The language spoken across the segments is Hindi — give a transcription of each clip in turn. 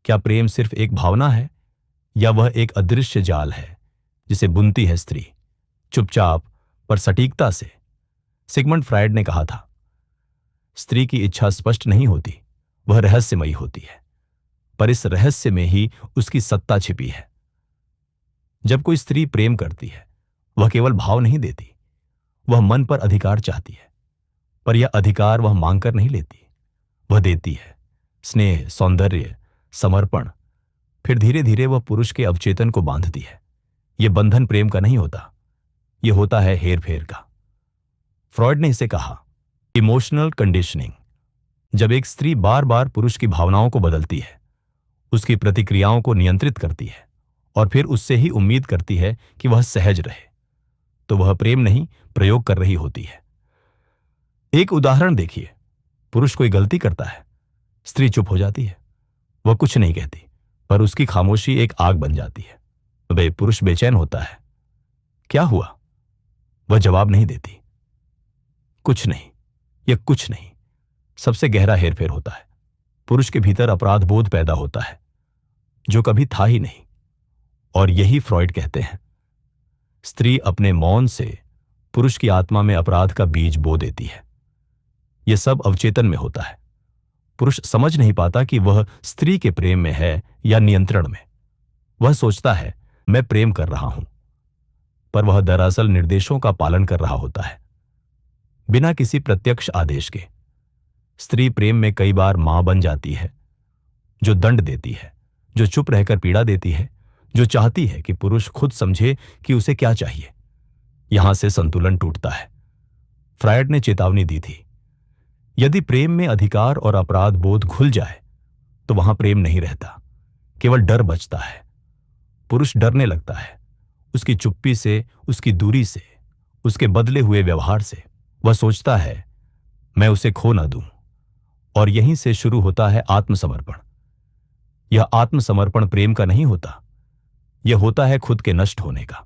क्या प्रेम सिर्फ एक भावना है या वह एक अदृश्य जाल है जिसे बुनती है स्त्री, चुपचाप पर सटीकता से? सिगमंड फ्रायड ने कहा था, स्त्री की इच्छा स्पष्ट नहीं होती, वह रहस्यमयी होती है, पर इस रहस्य में ही उसकी सत्ता छिपी है। जब कोई स्त्री प्रेम करती है, वह केवल भाव नहीं देती, वह मन पर अधिकार चाहती है, पर यह अधिकार वह मांगकर नहीं लेती, वह देती है। स्नेह, सौंदर्य, समर्पण, फिर धीरे धीरे वह पुरुष के अवचेतन को बांधती है। यह बंधन प्रेम का नहीं होता, यह होता है हेर फेर का। फ्रॉयड ने इसे कहा इमोशनल कंडीशनिंग। जब एक स्त्री बार बार पुरुष की भावनाओं को बदलती है, उसकी प्रतिक्रियाओं को नियंत्रित करती है और फिर उससे ही उम्मीद करती है कि वह सहज रहे, तो वह प्रेम नहीं, प्रयोग कर रही होती है। एक उदाहरण देखिए, पुरुष कोई गलती करता है, स्त्री चुप हो जाती है, वह कुछ नहीं कहती, पर उसकी खामोशी एक आग बन जाती है। वे पुरुष बेचैन होता है, क्या हुआ? वह जवाब नहीं देती, कुछ नहीं, यह कुछ नहीं। सबसे गहरा हेरफेर होता है। पुरुष के भीतर अपराध बोध पैदा होता है जो कभी था ही नहीं, और यही फ्रॉयड कहते हैं, स्त्री अपने मौन से पुरुष की आत्मा में अपराध का बीज बो देती है। यह सब अवचेतन में होता है। पुरुष समझ नहीं पाता कि वह स्त्री के प्रेम में है या नियंत्रण में। वह सोचता है मैं प्रेम कर रहा हूं, पर वह दरअसल निर्देशों का पालन कर रहा होता है, बिना किसी प्रत्यक्ष आदेश के। स्त्री प्रेम में कई बार मां बन जाती है, जो दंड देती है, जो चुप रहकर पीड़ा देती है, जो चाहती है कि पुरुष खुद समझे कि उसे क्या चाहिए। यहां से संतुलन टूटता है। फ्रायड ने चेतावनी दी थी, यदि प्रेम में अधिकार और अपराध बोध घुल जाए तो वहां प्रेम नहीं रहता, केवल डर बचता है। पुरुष डरने लगता है, उसकी चुप्पी से, उसकी दूरी से, उसके बदले हुए व्यवहार से। वह सोचता है मैं उसे खो ना दूं, और यहीं से शुरू होता है आत्मसमर्पण। यह आत्मसमर्पण प्रेम का नहीं होता, यह होता है खुद के नष्ट होने का।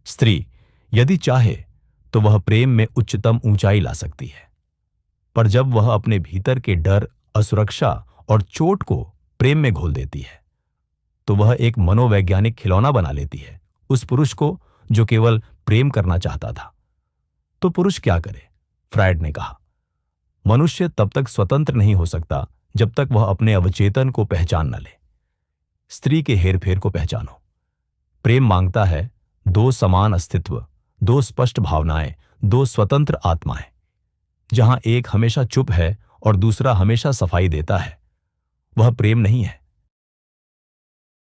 स्त्री यदि चाहे तो वह प्रेम में उच्चतम ऊंचाई ला सकती है, पर जब वह अपने भीतर के डर, असुरक्षा और चोट को प्रेम में घोल देती है, तो वह एक मनोवैज्ञानिक खिलौना बना लेती है उस पुरुष को जो केवल प्रेम करना चाहता था। तो पुरुष क्या करे? फ्रायड ने कहा, मनुष्य तब तक स्वतंत्र नहीं हो सकता जब तक वह अपने अवचेतन को पहचान न ले। स्त्री के हेरफेर को पहचानो। प्रेम मांगता है दो समान अस्तित्व, दो स्पष्ट भावनाएं, दो स्वतंत्र आत्माएं। जहां एक हमेशा चुप है और दूसरा हमेशा सफाई देता है, वह प्रेम नहीं है,